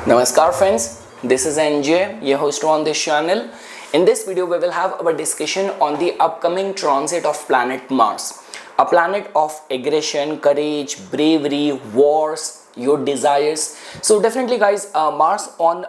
Namaskar friends, this is NJ, your host on this channel. In this video, we will have our discussion on the upcoming transit of planet Mars. A planet of aggression, courage, bravery, wars, your desires. So definitely guys, Mars on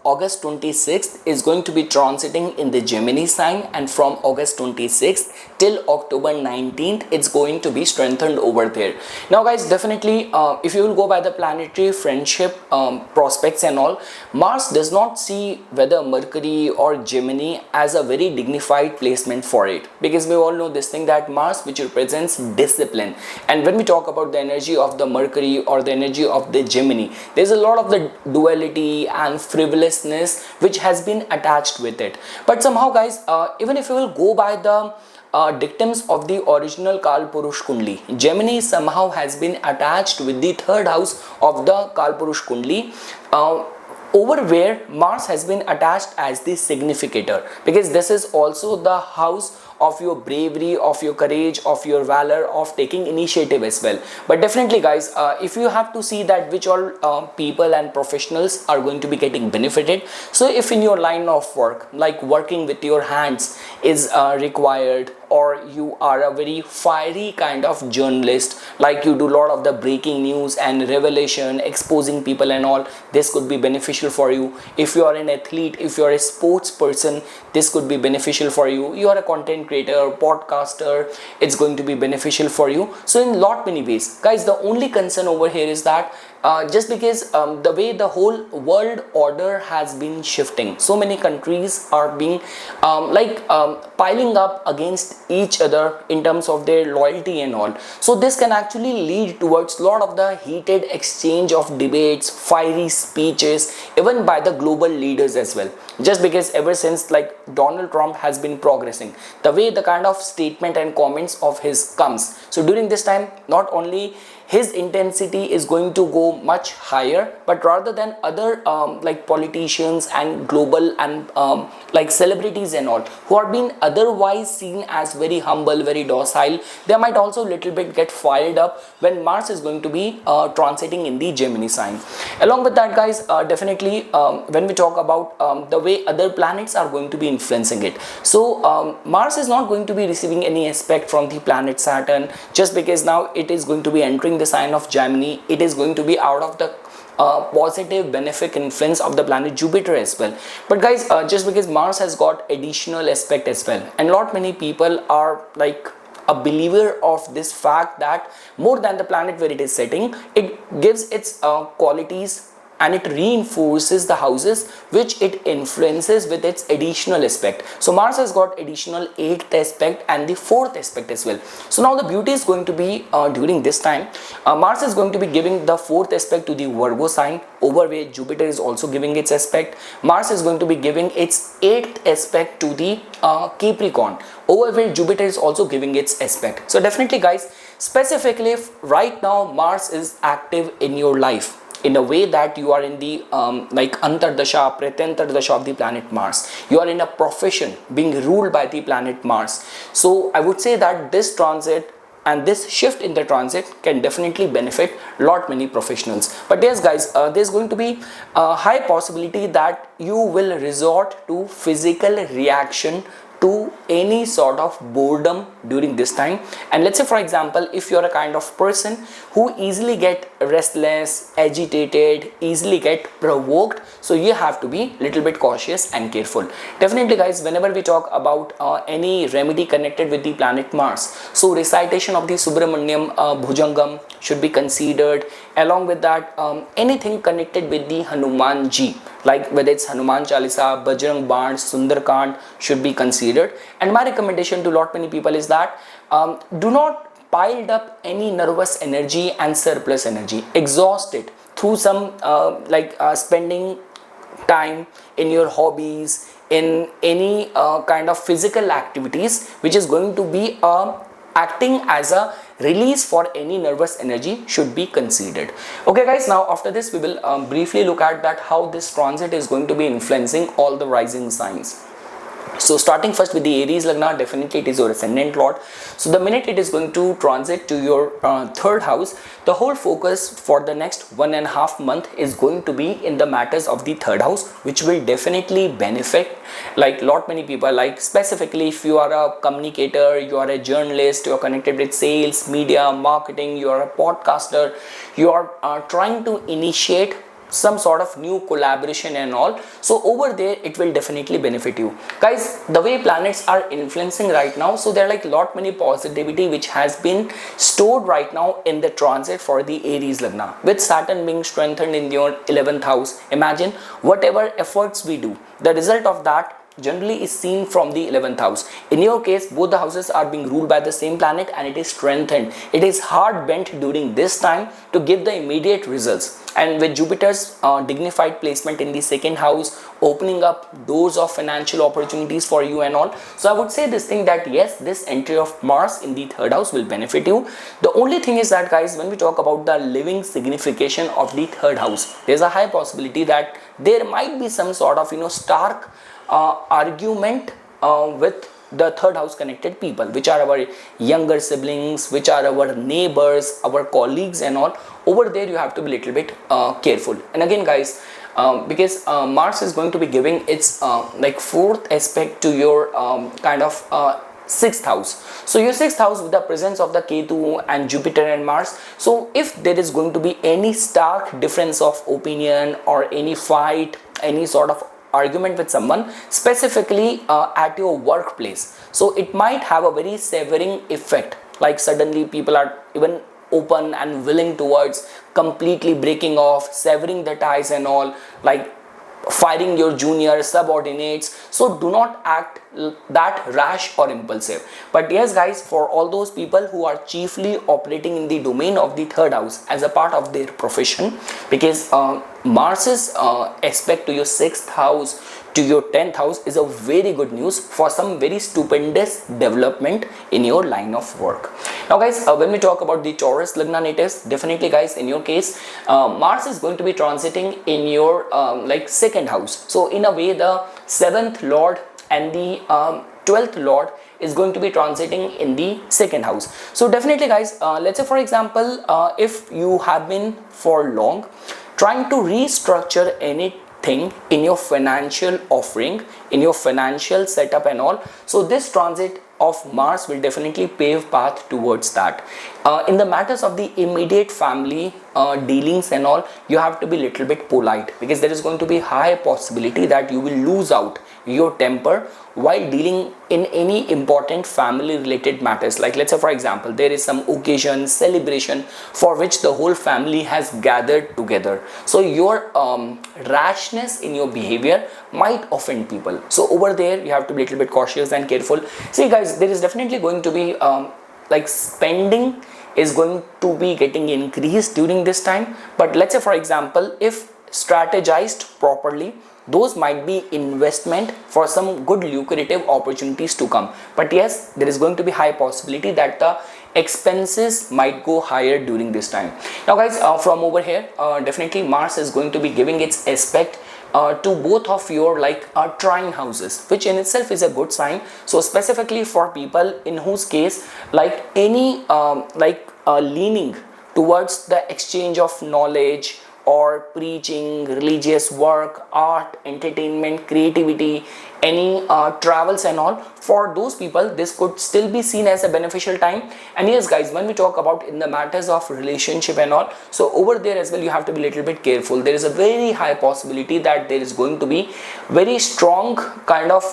August 26th is going to be transiting in the Gemini sign, and from August 26th till October 19th it's going to be strengthened over there. Now guys, definitely if you will go by the planetary friendship prospects and all, Mars does not see whether Mercury or Gemini as a very dignified placement for it, because we all know this thing that Mars, which represents discipline, and when we talk about the energy of the Mercury or the energy of the Gemini, there's a lot of the duality and frivolousness which has been attached with it. But somehow guys, even if you will go by the dictums of the original Kalpurush Kundli, Gemini somehow has been attached with the third house of the Kalpurush Kundli, over where Mars has been attached as the significator, because this is also the house of your bravery, of your courage, of your valor, of taking initiative as well. But definitely guys, if you have to see that which all people and professionals are going to be getting benefited, so if in your line of work, like working with your hands is required, or you are a very fiery kind of journalist, like you do a lot of the breaking news and revelation, exposing people and all, this could be beneficial for you. If you are an athlete, if you are a sports person, this could be beneficial for you. You are a content creator, podcaster, it's going to be beneficial for you. So in lot many ways guys, the only concern over here is that just because the way the whole world order has been shifting, so many countries are being piling up against each other in terms of their loyalty and all. So this can actually lead towards a lot of the heated exchange of debates, fiery speeches, even by the global leaders as well. Just because ever since like Donald Trump has been progressing, the way the kind of statement and comments of his comes, so during this time not only his intensity is going to go much higher, but rather than other like politicians and global and like celebrities and all, who are being otherwise seen as very humble, very docile, they might also little bit get fired up when Mars is going to be transiting in the Gemini sign. Along with that guys, definitely when we talk about the way other planets are going to be influencing it, so Mars is not going to be receiving any aspect from the planet Saturn, just because now it is going to be entering the sign of Gemini. It is going to be out of the positive benefic influence of the planet Jupiter as well. But guys, just because Mars has got additional aspect as well, and lot many people are like a believer of this fact that more than the planet where it is setting, it gives its qualities and it reinforces the houses which it influences with its additional aspect. So Mars has got additional 8th aspect and the 4th aspect as well. So now the beauty is going to be during this time, Mars is going to be giving the 4th aspect to the Virgo sign, over where Jupiter is also giving its aspect. Mars is going to be giving its 8th aspect to the Capricorn, over where Jupiter is also giving its aspect. So definitely guys, specifically if right now Mars is active in your life in a way that you are in the like Antardasha, Pratyantardasha of the planet Mars, you are in a profession being ruled by the planet Mars. So I would say that this transit and this shift in the transit can definitely benefit lot many professionals. But yes guys, there's going to be a high possibility that you will resort to physical reaction to any sort of boredom during this time. And let's say for example, if you're a kind of person who easily get restless, agitated, easily get provoked, so you have to be little bit cautious and careful. Definitely guys, whenever we talk about any remedy connected with the planet Mars, so recitation of the Subramanyam Bhujangam should be considered. Along with that, anything connected with the Hanuman Ji, like whether it's Hanuman Chalisa, Bajrang Baan, Sundarkand should be considered. And my recommendation to lot many people is that do not piled up any nervous energy and surplus energy, exhaust it through some spending time in your hobbies, in any kind of physical activities which is going to be acting as a release for any nervous energy should be considered. Okay guys, now after this we will briefly look at that how this transit is going to be influencing all the rising signs. So starting first with the Aries Lagna, definitely it is your ascendant lord. So the minute it is going to transit to your third house, the whole focus for the next 1.5 months is going to be in the matters of the third house, which will definitely benefit like lot many people. Like specifically if you are a communicator, you are a journalist, you are connected with sales, media, marketing, you are a podcaster, you are trying to initiate some sort of new collaboration and all, so over there it will definitely benefit you guys. The way planets are influencing right now, so there are like lot many positivity which has been stored right now in the transit for the Aries Lagna, with Saturn being strengthened in your 11th house. Imagine whatever efforts we do, the result of that generally is seen from the 11th house. In your case, both the houses are being ruled by the same planet and it is strengthened. It is hard bent during this time to give the immediate results. And with Jupiter's dignified placement in the second house, opening up doors of financial opportunities for you and all. So I would say this thing that yes, this entry of Mars in the third house will benefit you. The only thing is that guys, when we talk about the living signification of the third house, there's a high possibility that there might be some sort of stark argument with the third house connected people, which are our younger siblings, which are our neighbors, our colleagues and all. Over there you have to be little bit careful. And again guys, because Mars is going to be giving its like fourth aspect to your kind of sixth house. So your sixth house with the presence of the Ketu and Jupiter and Mars. So if there is going to be any stark difference of opinion or any fight, any sort of argument with someone, specifically at your workplace, so it might have a very severing effect. Like suddenly people are even open and willing towards completely breaking off, severing the ties and all, like firing your junior subordinates. So do not act that rash or impulsive. But yes guys, for all those people who are chiefly operating in the domain of the third house as a part of their profession, because Mars's aspect to your sixth house, to your 10th house is a very good news for some very stupendous development in your line of work. Now guys, when we talk about the Taurus Lagna natives, definitely guys, in your case Mars is going to be transiting in your like second house. So in a way the 7th lord and the 12th lord is going to be transiting in the second house. So definitely guys, let's say for example if you have been for long trying to restructure anything in your financial offering, in your financial setup and all, so this transit of Mars will definitely pave path towards that. In the matters of the immediate family dealings and all, you have to be little bit polite, because there is going to be high possibility that you will lose out your temper while dealing in any important family related matters. Like let's say for example there is some occasion, celebration for which the whole family has gathered together, so your rashness in your behavior might offend people. So over there you have to be a little bit cautious and careful. See guys, there is definitely going to be like spending is going to be getting increased during this time, but let's say for example if strategized properly, those might be investment for some good lucrative opportunities to come. But yes, there is going to be high possibility that the expenses might go higher during this time. Now guys, from over here definitely Mars is going to be giving its aspect to both of your like trine houses, which in itself is a good sign. So specifically for people in whose case like any leaning towards the exchange of knowledge or preaching, religious work, art, entertainment, creativity, any travels and all, for those people this could still be seen as a beneficial time. And yes guys, when we talk about in the matters of relationship and all, so over there as well you have to be a little bit careful. There is a very high possibility that there is going to be very strong kind of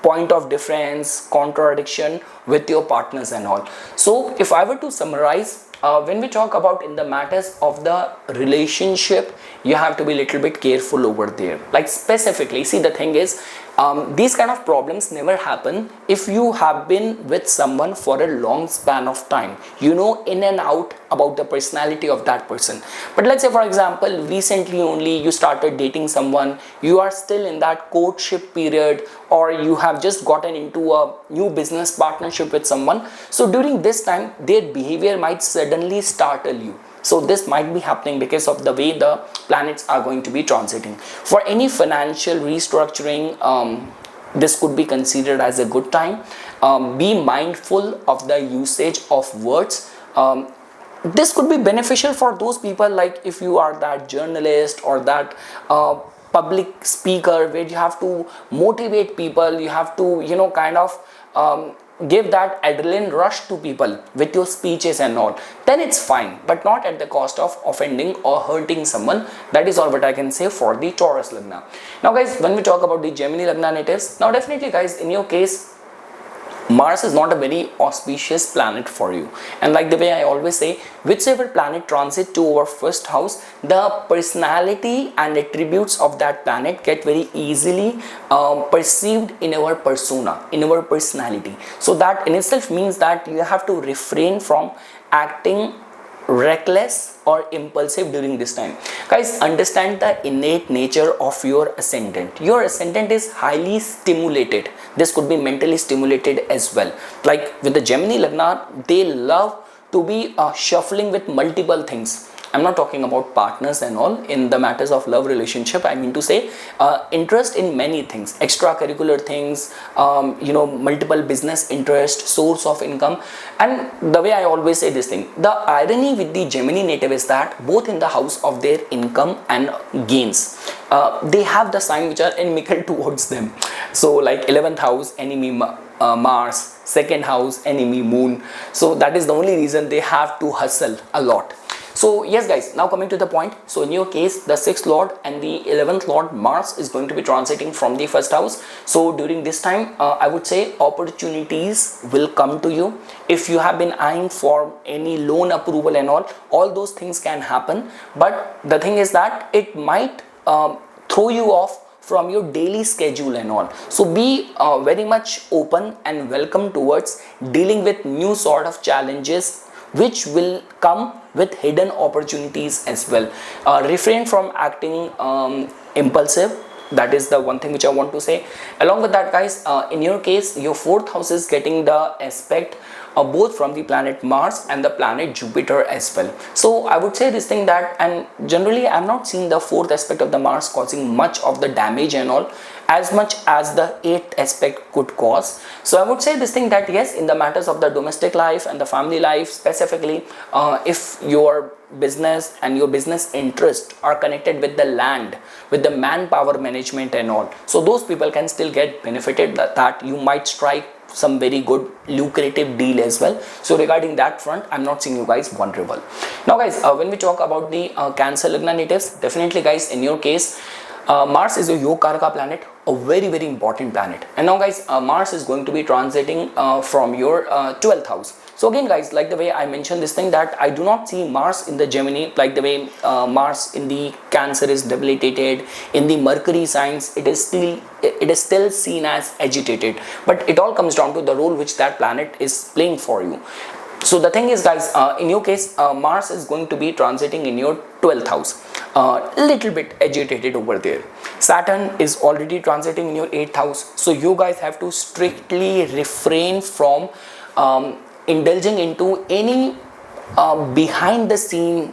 point of difference, contradiction with your partners and all. So if I were to summarize, when we talk about in the matters of the relationship, you have to be a little bit careful over there. Like specifically, see the thing is, these kind of problems never happen if you have been with someone for a long span of time. You know in and out about the personality of that person. But let's say for example, recently only you started dating someone, you are still in that courtship period, or you have just gotten into a new business partnership with someone. So during this time, their behavior might suddenly startle you. So this might be happening because of the way the planets are going to be transiting. For any financial restructuring this could be considered as a good time. Be mindful of the usage of words. This could be beneficial for those people, like if you are that journalist or that public speaker where you have to motivate people, you have to kind of give that adrenaline rush to people with your speeches and all, then it's fine, but not at the cost of offending or hurting someone. That is all what I can say for the Taurus Lagna. Now guys, when we talk about the Gemini Lagna natives, now definitely guys, in your case, Mars is not a very auspicious planet for you, and like the way I always say, whichever planet transit to our first house, the personality and attributes of that planet get very easily perceived in our persona, in our personality. So that in itself means that you have to refrain from acting reckless or impulsive during this time. Guys, understand the innate nature of your ascendant. Your ascendant is highly stimulated. This could be mentally stimulated as well. Like with the Gemini Lagna, they love to be shuffling with multiple things. I'm not talking about partners and all. In the matters of love relationship, I mean to say interest in many things, extracurricular things, multiple business interest, source of income. And the way I always say this thing, the irony with the Gemini native is that both in the house of their income and gains, they have the sign which are inimical towards them. So like 11th house, enemy Mars, second house, enemy Moon. So that is the only reason they have to hustle a lot. So yes guys, now coming to the point. So in your case, the 6th lord and the 11th lord Mars is going to be transiting from the first house. So during this time, I would say opportunities will come to you. If you have been eyeing for any loan approval and all those things can happen. But the thing is that it might throw you off from your daily schedule and all. So be very much open and welcome towards dealing with new sort of challenges which will come with hidden opportunities as well. Refrain from acting impulsive. That is the one thing which I want to say. Along with that guys, in your case, your 4th house is getting the aspect both from the planet Mars and the planet Jupiter as well. So I would say this thing that, and generally I'm not seeing the 4th aspect of the Mars causing much of the damage and all, as much as the 8th aspect could cause. So I would say this thing that yes, in the matters of the domestic life and the family life specifically, if your business and your business interest are connected with the land, with the manpower management and all, so those people can still get benefited, that you might strike some very good lucrative deal as well. So regarding that front, I'm not seeing you guys vulnerable. Now guys, when we talk about the Cancer Lagna natives, definitely guys, in your case, Mars is a Yogaraka planet, a very important planet. And now guys, Mars is going to be transiting from your 12th house. So again guys, like the way I mentioned this thing that I do not see Mars in the Gemini, like the way Mars in the Cancer is debilitated, in the Mercury signs it is still seen as agitated, but it all comes down to the role which that planet is playing for you. So the thing is guys, in your case, Mars is going to be transiting in your 12th house, a little bit agitated over there. Saturn is already transiting in your 8th house, so you guys have to strictly refrain from indulging into any behind the scene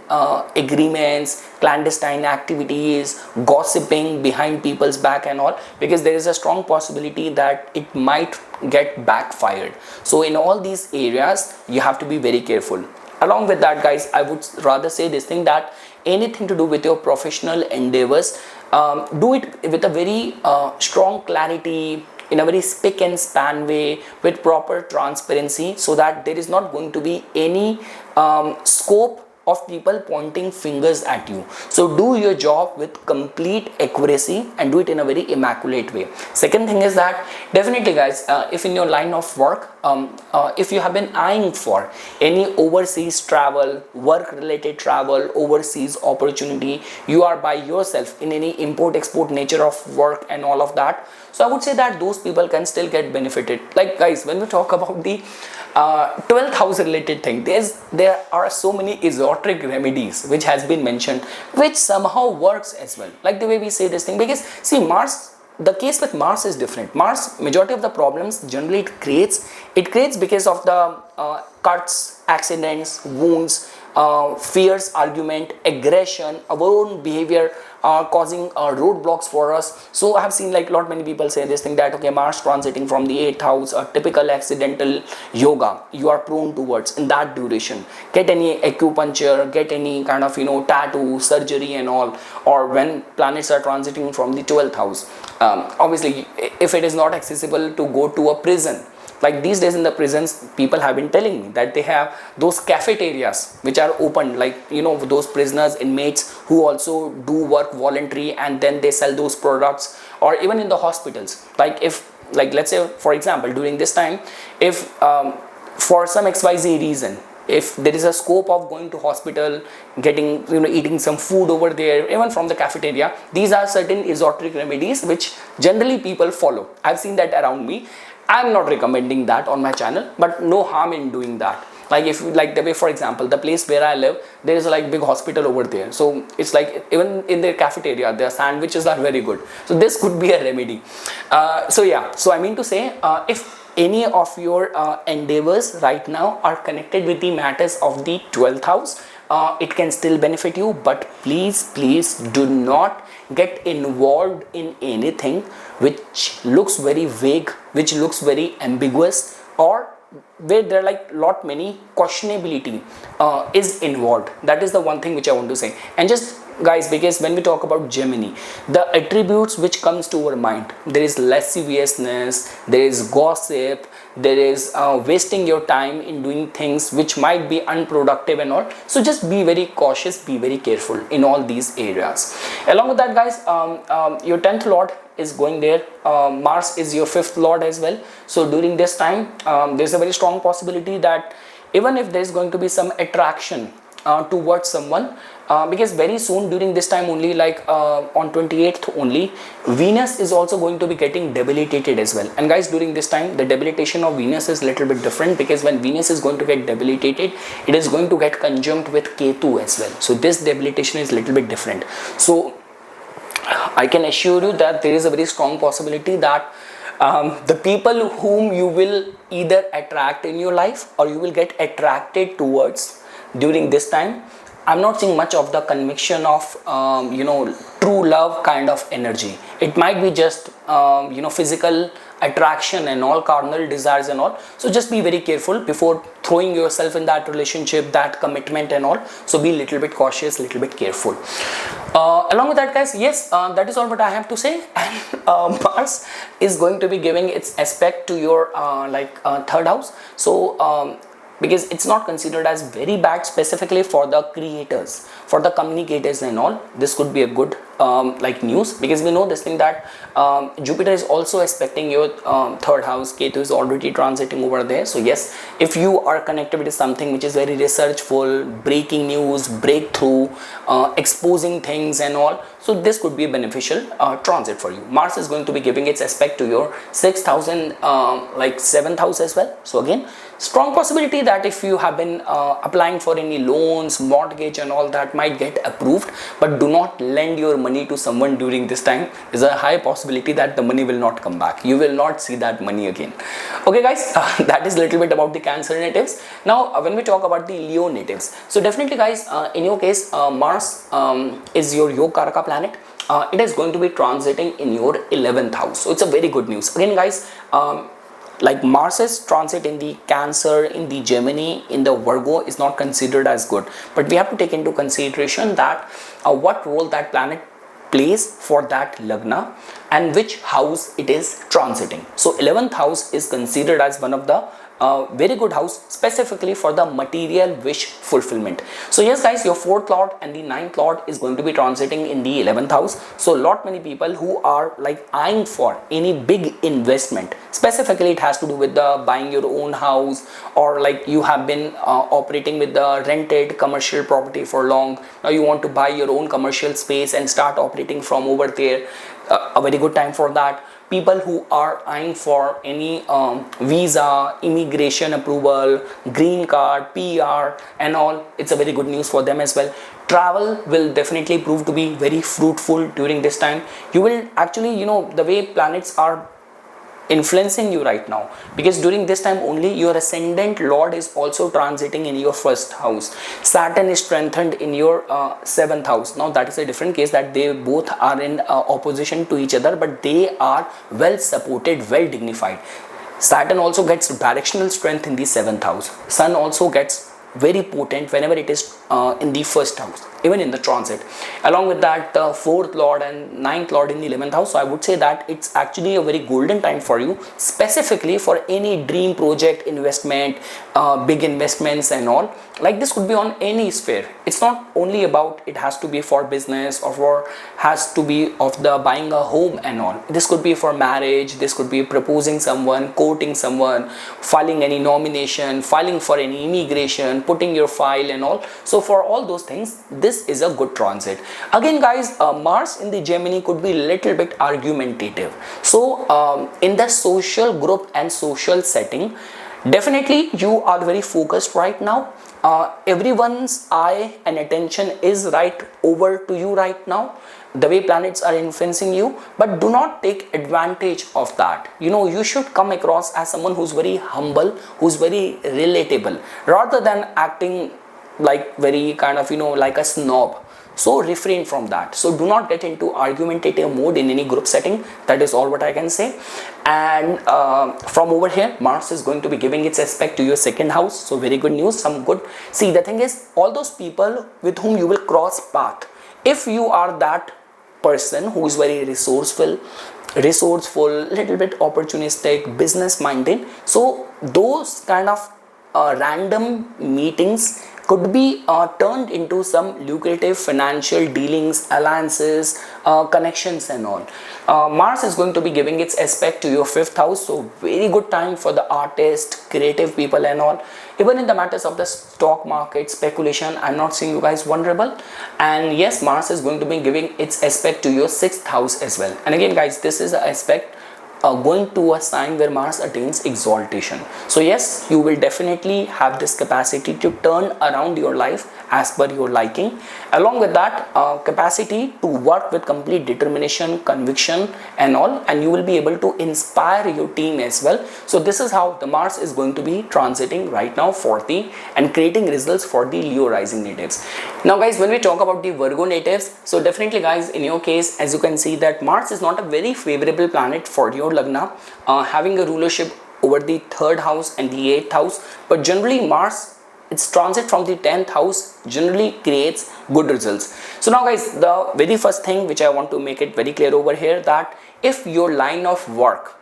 agreements, clandestine activities, gossiping behind people's back and all, because there is a strong possibility that it might get backfired. So in all these areas you have to be very careful. Along with that guys, I would rather say this thing that anything to do with your professional endeavors, do it with a very strong clarity, in a very spick and span way, with proper transparency, so that there is not going to be any scope of people pointing fingers at you. So do your job with complete accuracy and do it in a very immaculate way. Second thing is that definitely guys, if in your line of work, if you have been eyeing for any overseas travel, work related travel, overseas opportunity, you are by yourself in any import export nature of work and all of that, so I would say that those people can still get benefited. Like guys, when we talk about the 12th house related thing, there are so many esoteric remedies which has been mentioned, which somehow works as well. Like the way we say this thing, because see, Mars, the case with Mars is different. Mars, majority of the problems generally it creates because of the cuts, accidents, wounds, fears, argument, aggression, our own behavior causing roadblocks for us. So I have seen like lot many people say this thing that okay, Mars transiting from the 8th house, a typical accidental yoga you are prone towards in that duration. Get any acupuncture, get any kind of tattoo, surgery and all, or when planets are transiting from the 12th house. Obviously, if it is not accessible to go to a prison, like these days in the prisons, people have been telling me that they have those cafeterias which are open, like those prisoners, inmates who also do work voluntary and then they sell those products. Or even in the hospitals, like if, like let's say for example during this time, if for some XYZ reason, if there is a scope of going to hospital, getting eating some food over there, even from the cafeteria, these are certain esoteric remedies which generally people follow. I've seen that around me. I'm not recommending that on my channel, but no harm in doing that. Like if you like the way, for example, the place where I live, there is a like big hospital over there, so it's like even in their cafeteria their sandwiches are very good, so this could be a remedy. So yeah, so I mean to say, if any of your endeavors right now are connected with the matters of the 12th house, it can still benefit you, but please do not get involved in anything which looks very vague, which looks very ambiguous, or where there are like lot many questionability is involved. That is the one thing which I want to say. And just guys, because when we talk about Gemini, the attributes which comes to our mind, there is lasciviousness, there is gossip, there is wasting your time in doing things which might be unproductive and all. So just be very cautious, be very careful in all these areas. Along with that guys, your 10th lord is going there. Mars is your 5th lord as well. So during this time, there's a very strong possibility that even if there is going to be some attraction towards someone, because very soon during this time only, like on 28th only, Venus is also going to be getting debilitated as well. And guys, during this time the debilitation of Venus is little bit different, because when Venus is going to get debilitated, it is going to get conjunct with Ketu as well. So this debilitation is little bit different. So I can assure you that there is a very strong possibility that the people whom you will either attract in your life or you will get attracted towards during this time, I'm not seeing much of the conviction of true love kind of energy. It might be just physical attraction and all, carnal desires and all. So just be very careful before throwing yourself in that relationship, that commitment and all. So be little bit cautious, little bit careful. Along with that guys, yes, that is all what I have to say. And Mars is going to be giving its aspect to your 3rd house. So because it's not considered as very bad specifically for the creators, for the communicators and all. This could be a good news, because we know this thing that Jupiter is also aspecting your 3rd house. Ketu is already transiting over there. So yes, if you are connected with something which is very researchful, breaking news, breakthrough, exposing things and all, so this could be a beneficial transit for you. Mars is going to be giving its aspect to your 6th house and 7th house as well. So again, strong possibility that if you have been applying for any loans, mortgage and all, that might get approved, but do not lend your money to someone during this time. There's a high possibility that the money will not come back. You will not see that money again. Okay guys, that is a little bit about the Cancer natives. Now when we talk about the Leo natives, so definitely guys, in your case, Mars is your Yoga Karaka planet. It is going to be transiting in your 11th house. So it's a very good news. Again guys, like Mars's transit in the Cancer, in the Gemini, in the Virgo is not considered as good, but we have to take into consideration that what role that planet plays for that lagna and which house it is transiting. So 11th house is considered as one of the very good house specifically for the material wish fulfillment. So yes guys, your 4th lord and the 9th lord is going to be transiting in the 11th house. So lot many people who are like eyeing for any big investment, specifically it has to do with the buying your own house, or like you have been operating with the rented commercial property for long, now you want to buy your own commercial space and start operating from over there. A very good time for that. People who are eyeing for any visa, immigration approval, green card, PR and all, it's a very good news for them as well. Travel will definitely prove to be very fruitful during this time. You will actually, the way planets are influencing you right now, because during this time only your ascendant lord is also transiting in your first house. Saturn is strengthened in your seventh house. Now that is a different case, that they both are in opposition to each other, but they are well supported, well dignified. Saturn also gets directional strength in the seventh house. Sun also gets very potent whenever it is in the first house, even in the transit. Along with that, fourth lord and ninth lord in the 11th house. So I would say that it's actually a very golden time for you, specifically for any dream project, investment, big investments and all. Like this could be on any sphere. It's not only about it has to be for business or for has to be of the buying a home and all. This could be for marriage, this could be proposing someone, courting someone, filing any nomination, filing for any immigration, putting your file and all. So for all those things, this is a good transit. Again guys, Mars in the Gemini could be little bit argumentative. So in the social group and social setting, definitely you are very focused right now. Everyone's eye and attention is right over to you right now, the way planets are influencing you, but do not take advantage of that. You know, you should come across as someone who's very humble, who's very relatable, rather than acting like very kind of, you know, like a snob. So refrain from that. So do not get into argumentative mode in any group setting. That is all what I can say. And from over here, Mars is going to be giving its aspect to your second house. So very good news, some good. See, the thing is, all those people with whom you will cross path, if you are that person who is very resourceful, little bit opportunistic, business minded, so those kind of random meetings could be turned into some lucrative financial dealings, alliances, connections and all. Mars is going to be giving its aspect to your fifth house, so very good time for the artist, creative people and all. Even in the matters of the stock market, speculation, I'm not seeing you guys vulnerable. And yes, Mars is going to be giving its aspect to your sixth house as well. And again guys, this is an aspect going to a sign where Mars attains exaltation. So yes, you will definitely have this capacity to turn around your life as per your liking. Along with that, capacity to work with complete determination, conviction and all, and you will be able to inspire your team as well. So this is how the Mars is going to be transiting right now for the and creating results for the Leo rising natives. Now guys, when we talk about the Virgo natives, so definitely guys, in your case, as you can see that Mars is not a very favorable planet for your Lagna, having a rulership over the third house and the eighth house, but generally Mars, its transit from the 10th house generally creates good results. So now guys, the very first thing which I want to make it very clear over here, that if your line of work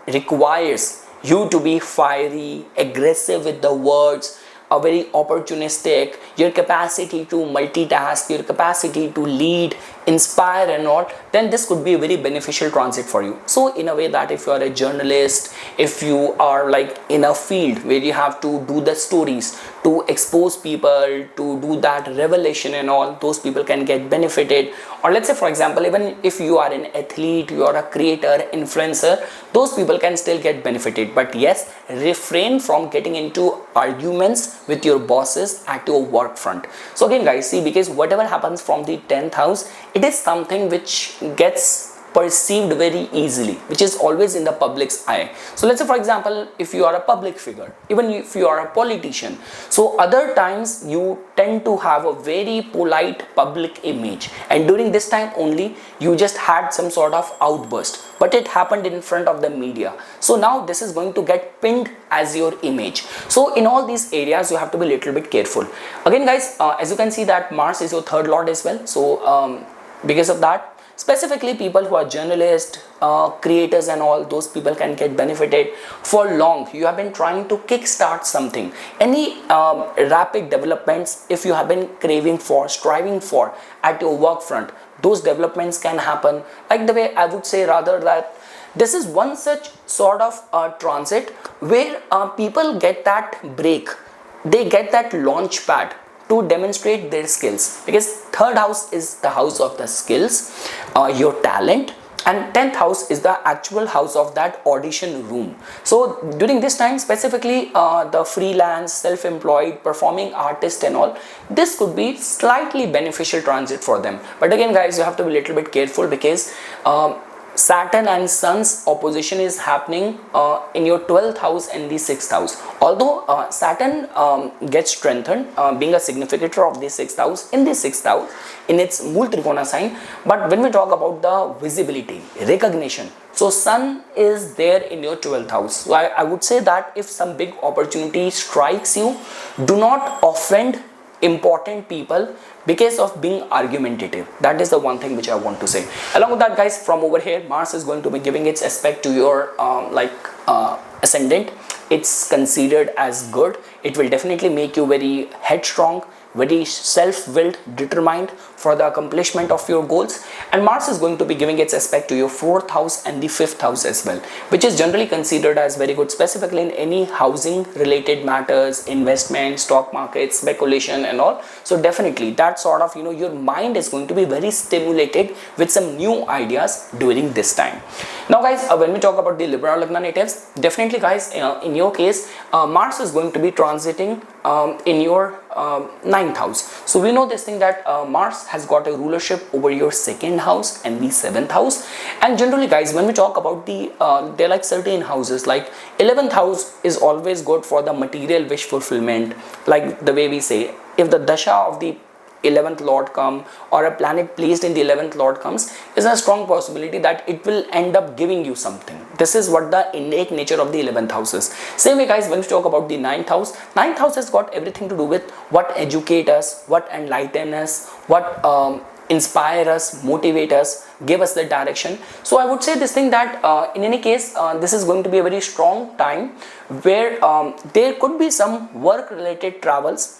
requires you to be fiery, aggressive with the words, very opportunistic, your capacity to multitask, your capacity to lead, inspire and all, then this could be a very beneficial transit for you. So in a way that if you are a journalist, if you are like in a field where you have to do the stories, to expose people, to do that revelation and all, those people can get benefited. Or let's say for example, even if you are an athlete, you are a creator, influencer, those people can still get benefited. But yes, refrain from getting into arguments with your bosses at your work front. So again guys, see, because whatever happens from the 10th house, it is something which gets perceived very easily, which is always in the public's eye. So let's say for example, if you are a public figure, even if you are a politician, so other times you tend to have a very polite public image, and during this time only you just had some sort of outburst, but it happened in front of the media. So now this is going to get pinned as your image. So in all these areas you have to be a little bit careful. Again guys, as you can see that Mars is your third lord as well. So because of that, specifically people who are journalists, creators and all, those people can get benefited. For long you have been trying to kickstart something, any rapid developments, if you have been craving for, striving for at your work front, those developments can happen. Like the way I would say rather that this is one such sort of transit where people get that break, they get that launch pad to demonstrate their skills, because third house is the house of the skills, your talent, and 10th house is the actual house of that audition room. So during this time specifically, the freelance, self-employed, performing artist and all, this could be slightly beneficial transit for them. But again guys, you have to be a little bit careful, because Saturn and Sun's opposition is happening in your 12th house and the 6th house. Although Saturn gets strengthened, being a significator of the 6th house in the 6th house in its Mool Trikona sign. But when we talk about the visibility, recognition, so Sun is there in your 12th house. So I would say that if some big opportunity strikes you, do not offend important people because of being argumentative. That is the one thing which I want to say. Along with that, guys, from over here, Mars is going to be giving its aspect to your ascendant. It's considered as good. It will definitely make you very headstrong, very self-willed, determined for the accomplishment of your goals. And Mars is going to be giving its aspect to your 4th house and the 5th house as well, which is generally considered as very good, specifically in any housing related matters, investment, stock market, speculation and all. So definitely that sort of, your mind is going to be very stimulated with some new ideas during this time. Now guys, when we talk about the Libra Lagna natives, definitely guys, in your case, Mars is going to be transiting in your 9th house. So we know this thing that Mars has got a rulership over your 2nd house and the 7th house. And generally guys, when we talk about the they're like certain houses, like 11th house is always good for the material wish fulfillment. Like the way we say, if the dasha of the 11th lord come, or a planet placed in the 11th lord comes, is a strong possibility that it will end up giving you something. This is what the innate nature of the 11th house is. Same way guys, when we talk about the 9th house, 9th house has got everything to do with what educate us, what enlighten us, what inspire us, motivate us, give us the direction. So I would say this thing that in any case, this is going to be a very strong time where there could be some work related travels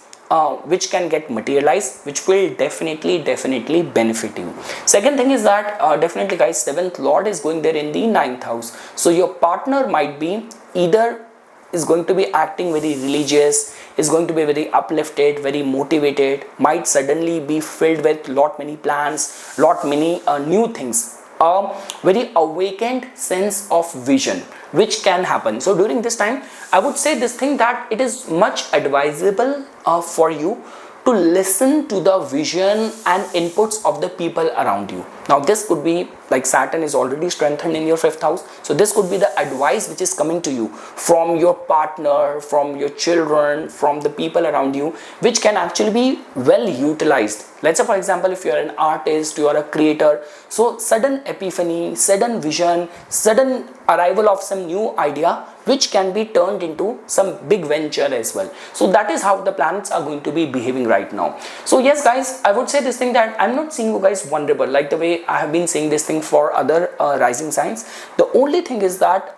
which can get materialized, which will definitely benefit you. Second thing is that definitely guys, 7th lord is going there in the 9th house. So your partner might be either is going to be acting very religious, is going to be very uplifted, very motivated, might suddenly be filled with lot many plans, lot many new things, a very awakened sense of vision which can happen. So during this time, I would say this thing that it is much advisable for you to listen to the vision and inputs of the people around you. Now this could be like Saturn is already strengthened in your 5th house, so this could be the advice which is coming to you from your partner, from your children, from the people around you, which can actually be well utilized. Let's say for example, if you are an artist, you are a creator, so sudden epiphany, sudden vision, sudden arrival of some new idea which can be turned into some big venture as well. So that is how the planets are going to be behaving right now. So yes guys, I would say this thing that I'm not seeing you guys vulnerable like the way I have been saying this thing for other rising signs. The only thing is that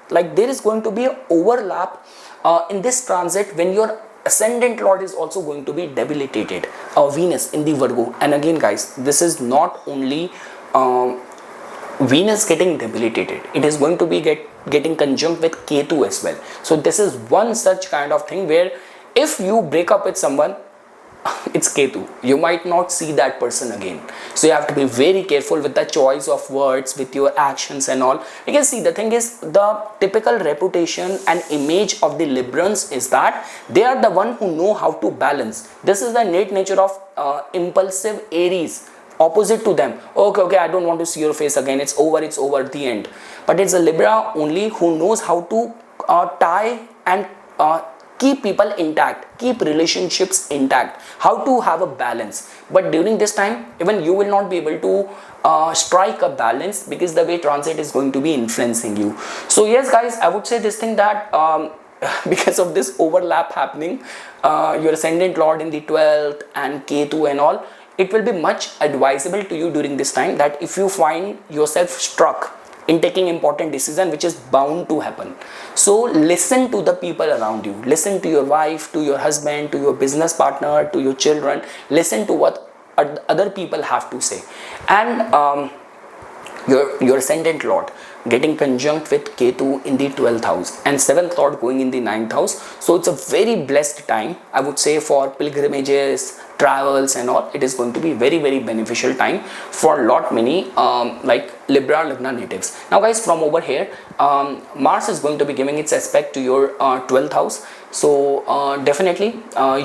like there is going to be an overlap in this transit when your ascendant lord is also going to be debilitated, Venus in the Virgo. And again guys, this is not only Venus getting debilitated, it is going to be getting conjunct with Ketu as well. So this is one such kind of thing where if you break up with someone, it's Ketu, you might not see that person again. So you have to be very careful with the choice of words, with your actions and all. You can see the thing is, the typical reputation and image of the Librans is that they are the one who know how to balance. This is the innate nature of impulsive Aries. Opposite to them, okay, I don't want to see your face again, it's over, the end. But it's a Libra only who knows how to tie and keep people intact, keep relationships intact, how to have a balance. But during this time, even you will not be able to strike a balance because the way transit is going to be influencing you. So yes guys, I would say this thing that because of this overlap happening, your ascendant lord in the 12th and Ketu and all, it will be much advisable to you during this time that if you find yourself struck in taking important decision which is bound to happen, so listen to the people around you, listen to your wife, to your husband, to your business partner, to your children, listen to what other people have to say. And your ascendant lord getting conjunct with Ketu in the 12th house and 7th lord going in the 9th house, so it's a very blessed time, I would say, for pilgrimages, travels and all. It is going to be very beneficial time for lot many like Libra Lagna natives. Now guys, from over here, Mars is going to be giving its aspect to your 12th house. So definitely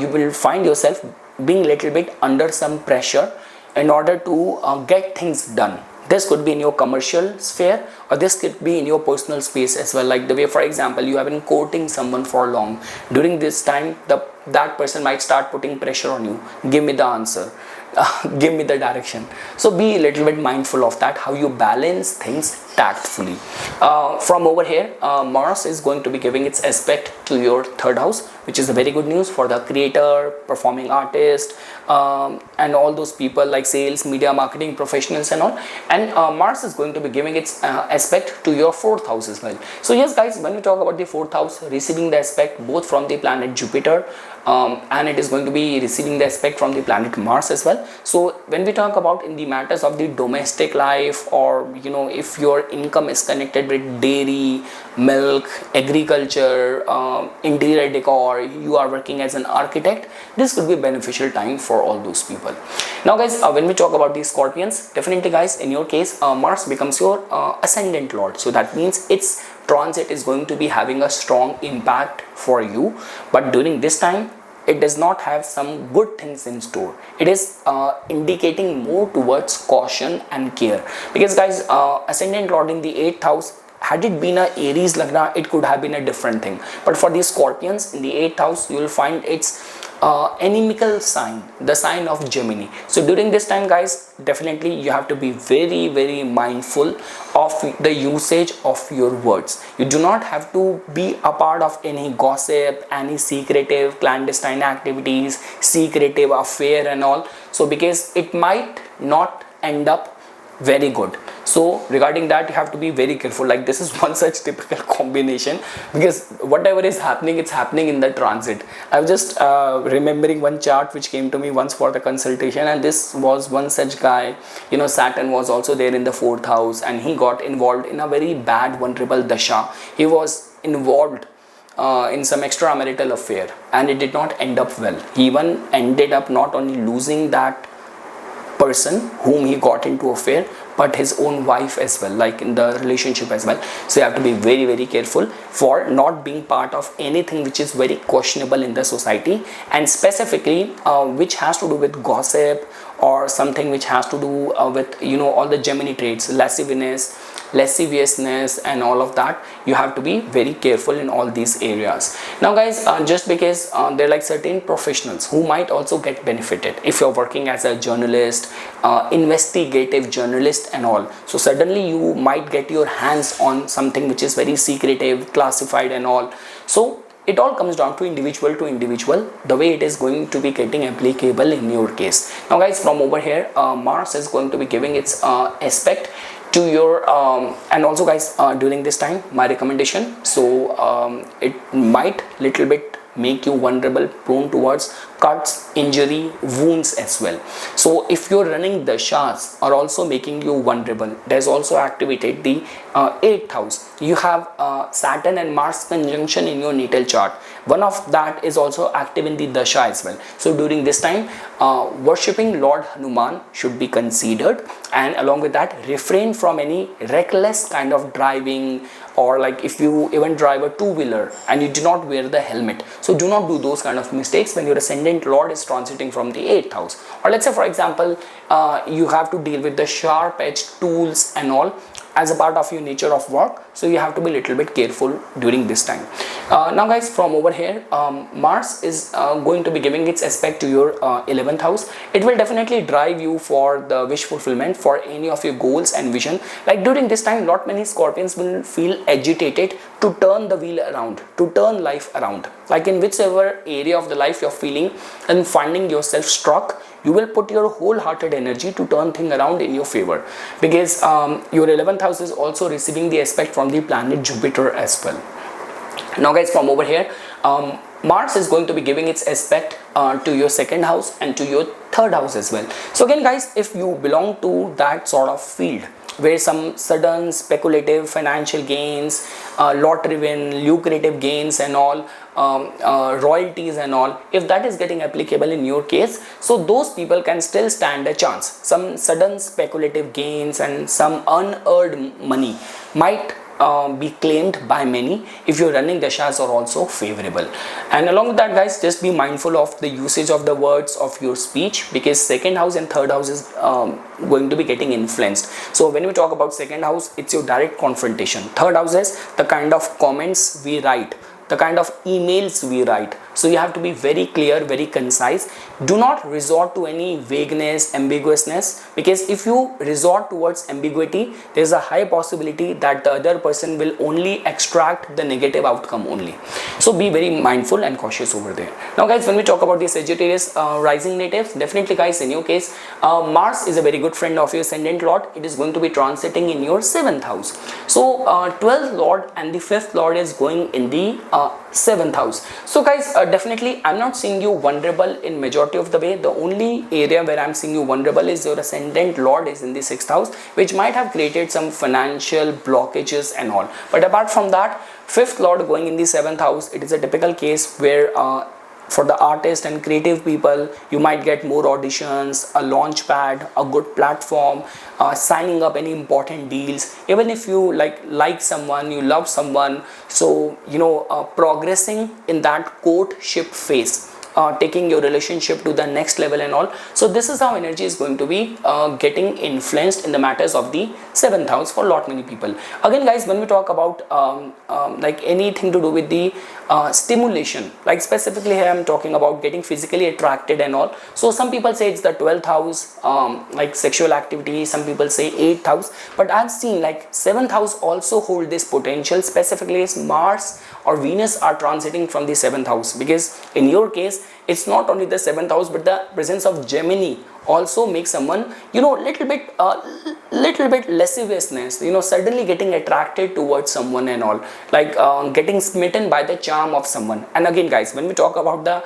you will find yourself being little bit under some pressure in order to get things done. This could be in your commercial sphere, or this could be in your personal space as well. Like the way, for example, you have been courting someone for long. During this time, that person might start putting pressure on you. Give me the answer. Give me the direction. So be a little bit mindful of that, how you balance things tactfully. From over here, Mars is going to be giving its aspect to your third house, which is a very good news for the creator, performing artist, and all those people like sales, media, marketing professionals and all. And Mars is going to be giving its aspect to your fourth house as well. So yes guys, when we talk about the fourth house receiving the aspect both from the planet Jupiter, and it is going to be receiving the aspect from the planet Mars as well. So when we talk about in the matters of the domestic life, or you know, if your income is connected with dairy, milk, agriculture, interior decor, you are working as an architect, this could be a beneficial time for all those people. Now guys, when we talk about the Scorpions, definitely guys, in your case, Mars becomes your ascendant lord. So that means its transit is going to be having a strong impact for you, but during this time it does not have some good things in store. It is indicating more towards caution and care, because guys, ascendant lord in the 8th house, had it been a Aries Lagna, it could have been a different thing. But for the Scorpions in the 8th house, you will find its inimical sign, the sign of Gemini. So during this time guys, definitely you have to be very mindful of the usage of your words. You do not have to be a part of any gossip, any secretive clandestine activities, secretive affair and all. So because it might not end up very good. So regarding that, you have to be very careful. Like this is one such typical combination, because whatever is happening, it's happening in the transit. I was just remembering one chart which came to me once for the consultation, and this was one such guy. You know, Saturn was also there in the 4th house, and he got involved in a very bad vulnerable dasha. He was involved in some extramarital affair, and it did not end up well. He even ended up not only losing that person whom he got into affair, but his own wife as well, like in the relationship as well. So you have to be very careful for not being part of anything which is very questionable in the society, and specifically which has to do with gossip, or something which has to do with, you know, all the Gemini traits, lasciviousness and all of that. You have to be very careful in all these areas. Now guys, just because there are like certain professionals who might also get benefited if you're working as a journalist, investigative journalist and all. So suddenly you might get your hands on something which is very secretive, classified and all. So it all comes down to individual, the way it is going to be getting applicable in your case. Now guys, from over here, Mars is going to be giving its aspect to your and also guys, during this time, my recommendation, so it might little bit make you vulnerable, prone towards cuts, injury, wounds as well. So if you're running dashas are also making you vulnerable, there's also activated the 8th house. You have Saturn and Mars conjunction in your natal chart. One of that is also active in the dasha as well. So during this time, worshipping Lord Hanuman should be considered, and along with that, refrain from any reckless kind of driving, or like if you even drive a two-wheeler and you do not wear the helmet. So do not do those kind of mistakes when your ascendant lord is transiting from the 8th house. Or let's say for example, you have to deal with the sharp-edged tools and all as a part of your nature of work. So you have to be a little bit careful during this time. Now guys, from over here, Mars is going to be giving its aspect to your 11th house. It will definitely drive you for the wish fulfillment, for any of your goals and vision. Like during this time, lot many Scorpions will feel agitated to turn the wheel around, to turn life around. Like in whichever area of the life you're feeling and finding yourself struck, you will put your wholehearted energy to turn things around in your favor, because your 11th house is also receiving the aspect from the planet Jupiter as well. Now guys, from over here, Mars is going to be giving its aspect to your 2nd house and to your 3rd house as well. So again guys, if you belong to that sort of field where some sudden speculative financial gains, lottery win, lucrative gains and all, royalties and all, if that is getting applicable in your case, so those people can still stand a chance. Some sudden speculative gains and some unearned money might be claimed by many if your running dashas are also favorable. And along with that guys, just be mindful of the usage of the words of your speech, because second house and third house is going to be getting influenced. So when we talk about second house, it's your direct confrontation. Third house is the kind of comments we write, the kind of emails we write. So you have to be very clear, very concise. Do not resort to any vagueness, ambiguousness, because if you resort towards ambiguity, there's a high possibility that the other person will only extract the negative outcome only. So be very mindful and cautious over there. Now guys, when we talk about the Sagittarius rising natives, definitely guys, in your case, Mars is a very good friend of your ascendant lord. It is going to be transiting in your 7th house. So 12th lord and the 5th lord is going in the 7th house. So guys, definitely I'm not seeing you vulnerable in majority of the way. The only area where I'm seeing you vulnerable is your ascendant lord is in the 6th house, which might have created some financial blockages and all. But apart from that, 5th lord going in the 7th house, it is a typical case where for the artist and creative people, you might get more auditions, a launch pad, a good platform, signing up any important deals. Even if you like someone, you love someone, so progressing in that courtship phase, taking your relationship to the next level and all. So this is how energy is going to be getting influenced in the matters of the 7th house for lot many people. Again guys, when we talk about like anything to do with the stimulation, like specifically here I'm talking about getting physically attracted and all. So some people say it's the 12th house, like sexual activity, some people say 8th house, but I've seen like 7th house also hold this potential, specifically as Mars or Venus are transiting from the 7th house, because in your case it's not only the 7th house, but the presence of Gemini also makes someone little bit lasciviousness, suddenly getting attracted towards someone and all, like getting smitten by the charm of someone. And again guys, when we talk about the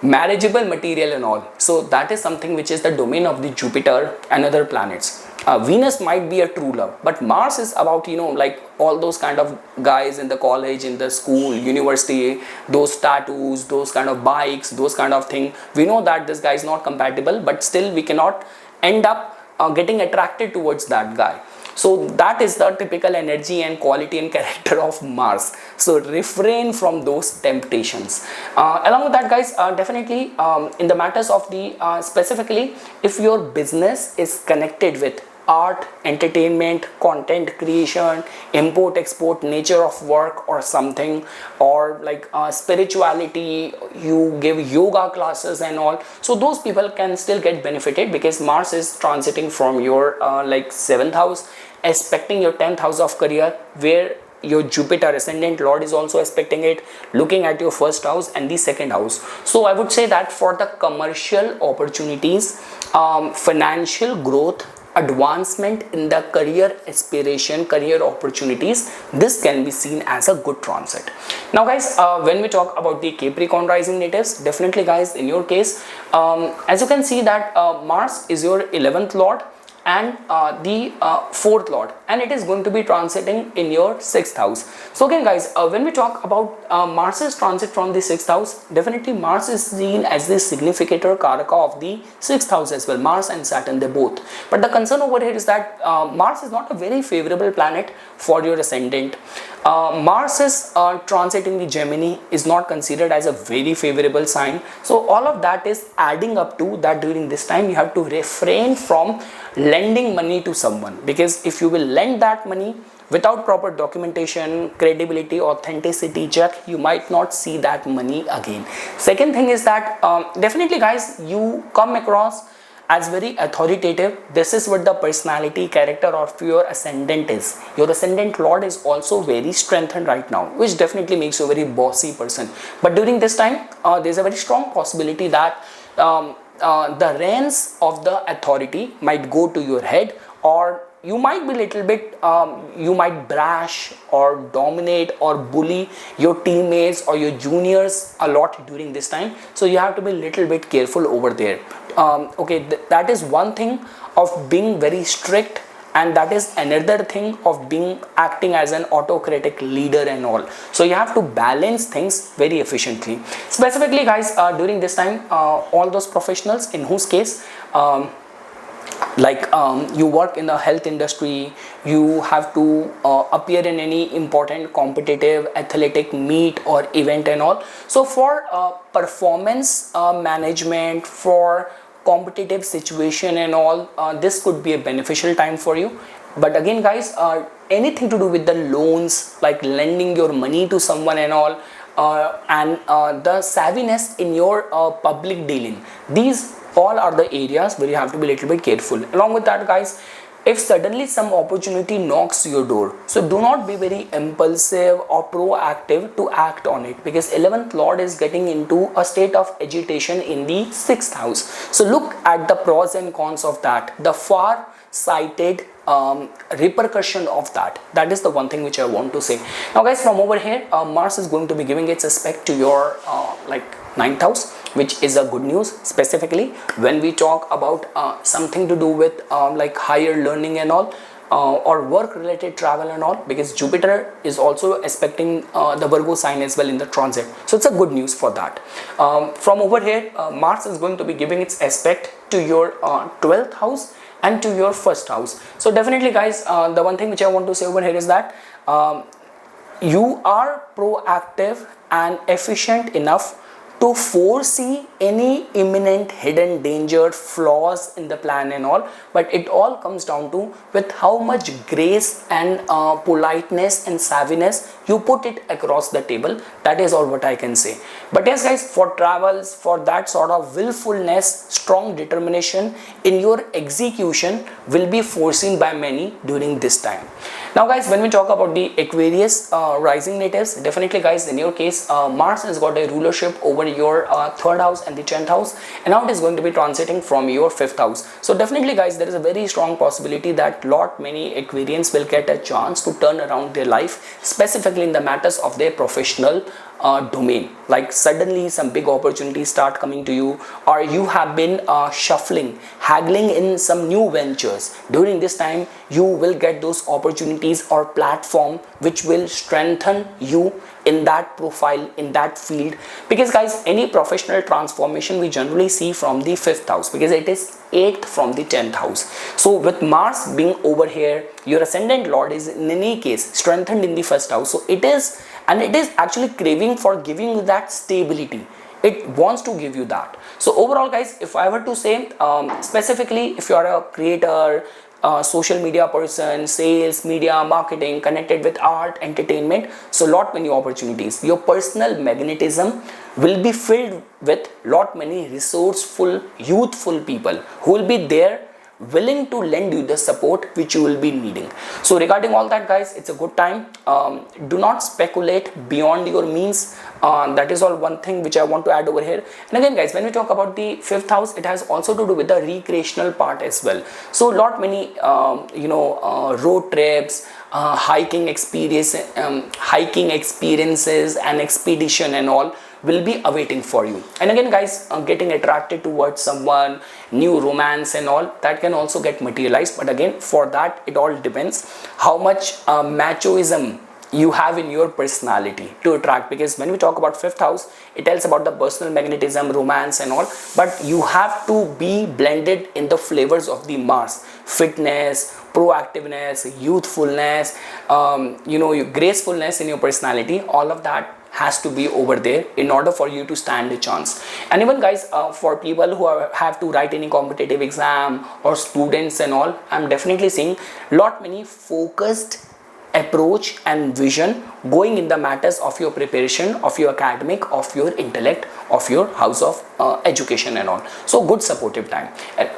marriageable material and all, so that is something which is the domain of the Jupiter and other planets. Venus might be a true love, but Mars is about like all those kind of guys in the college, in the school, university, those tattoos, those kind of bikes, those kind of thing. We know that this guy is not compatible, but still we cannot end up getting attracted towards that guy. So that is the typical energy and quality and character of Mars. So refrain from those temptations. Along with that guys, definitely in the matters of the specifically, if your business is connected with art, entertainment, content creation, import export nature of work or something, or like spirituality, you give yoga classes and all, so those people can still get benefited, because Mars is transiting from your like 7th house, aspecting your 10th house of career, where your Jupiter ascendant lord is also aspecting it, looking at your 1st house and the 2nd house. So I would say that for the commercial opportunities, financial growth, advancement in the career aspiration, career opportunities, this can be seen as a good transit. Now guys, when we talk about the Capricorn rising natives, definitely guys, in your case, as you can see that Mars is your 11th lord and the 4th lord, and it is going to be transiting in your 6th house. So again guys, when we talk about Mars's transit from the 6th house, definitely Mars is seen as the significator karaka of the 6th house as well. Mars and Saturn, they both, but the concern over here is that Mars is not a very favorable planet for your ascendant. Mars's transit in the Gemini is not considered as a very favorable sign. So all of that is adding up to that during this time you have to refrain from lending money to someone, because if you will lend that money without proper documentation, credibility, authenticity check, you might not see that money again. Second thing is that definitely guys, you come across as very authoritative. This is what the personality, character of your ascendant is. Your ascendant lord is also very strengthened right now, which definitely makes you a very bossy person. But during this time, there's a very strong possibility that the reins of the authority might go to your head, or you might be little bit, you might brash or dominate or bully your teammates or your juniors a lot during this time. So you have to be little bit careful over there. Okay, that is one thing of being very strict, and that is another thing of being acting as an autocratic leader and all. So you have to balance things very efficiently. Specifically guys, during this time, all those professionals in whose case like you work in the health industry, you have to appear in any important competitive athletic meet or event and all. So for performance management, for competitive situation and all, this could be a beneficial time for you. But again guys, anything to do with the loans, like lending your money to someone and all, and the savviness in your public dealing, these all are the areas where you have to be a little bit careful. Along with that guys, if suddenly some opportunity knocks your door, so do not be very impulsive or proactive to act on it, because 11th lord is getting into a state of agitation in the 6th house. So look at the pros and cons of that, the far sighted repercussion of that. That is the one thing which I want to say. Now guys, from over here, Mars is going to be giving its aspect to your like 9th house, which is a good news, specifically when we talk about something to do with like higher learning and all, or work related travel and all, because Jupiter is also aspecting the Virgo sign as well in the transit. So it's a good news for that. From over here, Mars is going to be giving its aspect to your 12th house and to your 1st house. So definitely guys, the one thing which I want to say over here is that you are proactive and efficient enough to foresee any imminent hidden danger, flaws in the plan and all, but it all comes down to with how much grace and politeness and savviness you put it across the table. That is all what I can say. But yes guys, for travels, for that sort of willfulness, strong determination in your execution will be foreseen by many during this time. Now guys, when we talk about the Aquarius rising natives, definitely guys, in your case, Mars has got a rulership over your 3rd house and the 10th house, and now it is going to be transiting from your 5th house. So definitely guys, there is a very strong possibility that many Aquarians will get a chance to turn around their life, specifically in the matters of their professional domain. Like suddenly some big opportunities start coming to you, or you have been shuffling, haggling in some new ventures. During this time, you will get those opportunities or platform which will strengthen you in that profile, in that field. Because guys, any professional transformation we generally see from the 5th house, because it is 8th from the 10th house. So with Mars being over here, your ascendant lord is in any case strengthened in the 1st house. So it is, and it is actually craving for giving you that stability. It wants to give you that. So overall guys, if I were to say specifically, if you are a creator, social media person, sales, media, marketing, connected with art, entertainment, so lot many opportunities. Your personal magnetism will be filled with lot many resourceful, youthful people who will be there willing to lend you the support which you will be needing. So regarding all that guys, it's a good time. Do not speculate beyond your means. That is all one thing which I want to add over here. And again guys, when we talk about the 5th house, it has also to do with the recreational part as well. So lot many road trips, hiking experiences and expedition and all will be awaiting for you. And again guys, getting attracted towards someone, new romance and all, that can also get materialized. But again, for that it all depends how much machoism you have in your personality to attract. Because when we talk about 5th house, it tells about the personal magnetism, romance and all, but you have to be blended in the flavors of the Mars: fitness, proactiveness, youthfulness, gracefulness in your personality. All of that has to be over there in order for you to stand a chance. And even guys, for people who have to write any competitive exam, or students and all, I'm definitely seeing lot many focused approach and vision going in the matters of your preparation, of your academic, of your intellect, of your house of education and all. So good supportive time.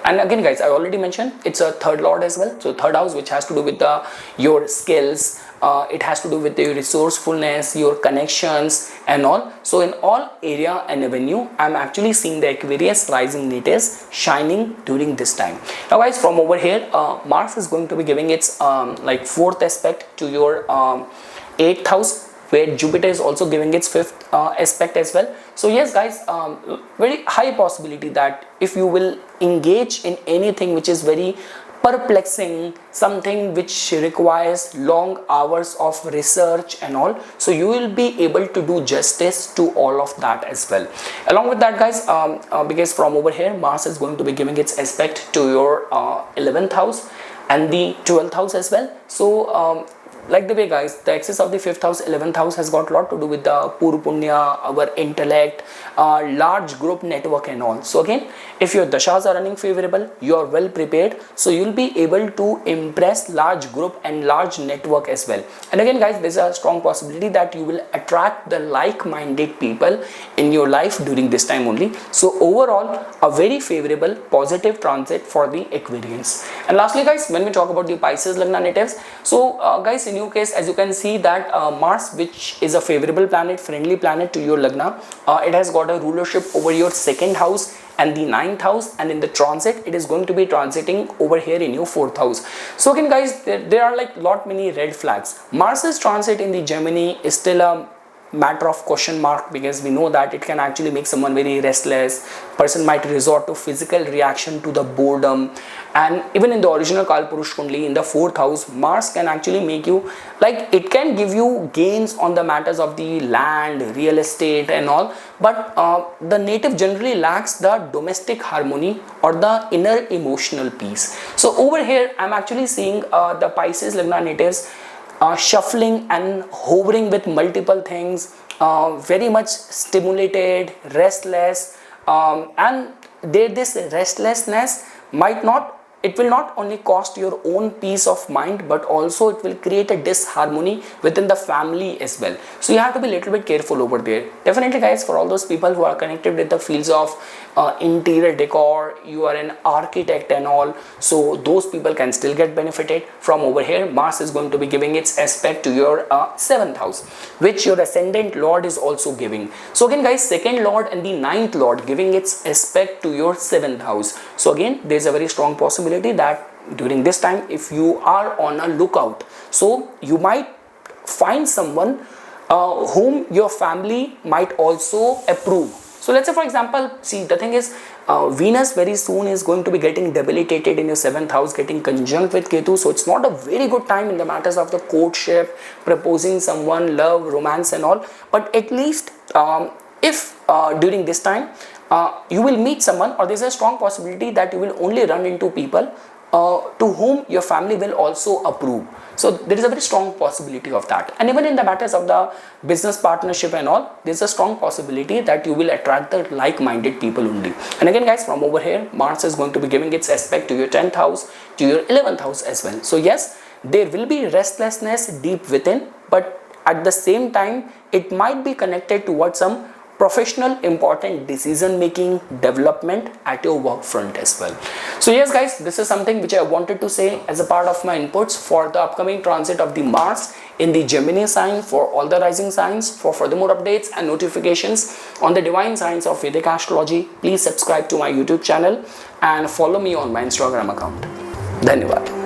And again guys, I already mentioned it's a 3rd lord as well. So 3rd house, which has to do with your skills, it has to do with your resourcefulness, your connections and all. So in all area and avenue, I'm actually seeing the Aquarius rising natives shining during this time. Now guys, from over here, Mars is going to be giving its like 4th aspect to your 8th house, where Jupiter is also giving its 5th aspect as well. So yes guys, very high possibility that if you will engage in anything which is very perplexing, something which requires long hours of research and all. So you will be able to do justice to all of that as well. Along with that, guys, because from over here Mars is going to be giving its aspect to your 11th house and the 12th house as well. So like the way, guys, the axis of the 5th house, 11th house has got a lot to do with the Puru Punya, our intellect, large group network and all. So again, if your dashas are running favorable, you are well prepared, so you'll be able to impress large group and large network as well. And again, guys, there's a strong possibility that you will attract the like-minded people in your life during this time only. So overall, a very favorable positive transit for the Aquarians. And lastly, guys, when we talk about the Pisces Lagna natives, so guys, in your case, as you can see that Mars, which is a favorable planet, friendly planet to your Lagna, it has got a rulership over your 2nd house and the 9th house, and in the transit it is going to be transiting over here in your 4th house. So again, guys, there are like many red flags. Mars's transit in the Gemini is still a matter of question mark, because we know that it can actually make someone very restless. Person might resort to physical reaction to the boredom, and even in the original Kalpurush Kundli in the 4th house, Mars can actually make you like, it can give you gains on the matters of the land, real estate and all, but the native generally lacks the domestic harmony or the inner emotional peace. So over here I'm actually seeing the Pisces Lagna natives shuffling and hovering with multiple things, very much stimulated, restless, and this restlessness it will not only cost your own peace of mind, but also it will create a disharmony within the family as well. So you have to be a little bit careful over there. Definitely, guys, for all those people who are connected with the fields of interior decor, you are an architect and all, so those people can still get benefited from over here. Mars is going to be giving its aspect to your 7th house, which your ascendant lord is also giving. So again, guys, 2nd lord and the 9th lord giving its aspect to your 7th house. So again, there is a very strong possibility that during this time, if you are on a lookout, so you might find someone whom your family might also approve. So let's say, for example, see, the thing is, Venus very soon is going to be getting debilitated in your 7th house, getting conjunct with Ketu. So it's not a very good time in the matters of the courtship, proposing someone, love, romance and all. But at least if during this time you will meet someone, or there's a strong possibility that you will only run into people to whom your family will also approve. So there is a very strong possibility of that. And even in the matters of the business partnership and all, there's a strong possibility that you will attract the like-minded people only. And again, guys, from over here, Mars is going to be giving its aspect to your 10th house, to your 11th house as well. So yes, there will be restlessness deep within, but at the same time, it might be connected towards some professional important decision making development at your work front as well. So yes, guys, this is something which I wanted to say as a part of my inputs for the upcoming transit of the Mars in the Gemini sign for all the rising signs. For furthermore updates and notifications on the divine signs of Vedic astrology, please subscribe to my YouTube channel and follow me on my Instagram account. Dhanyavad.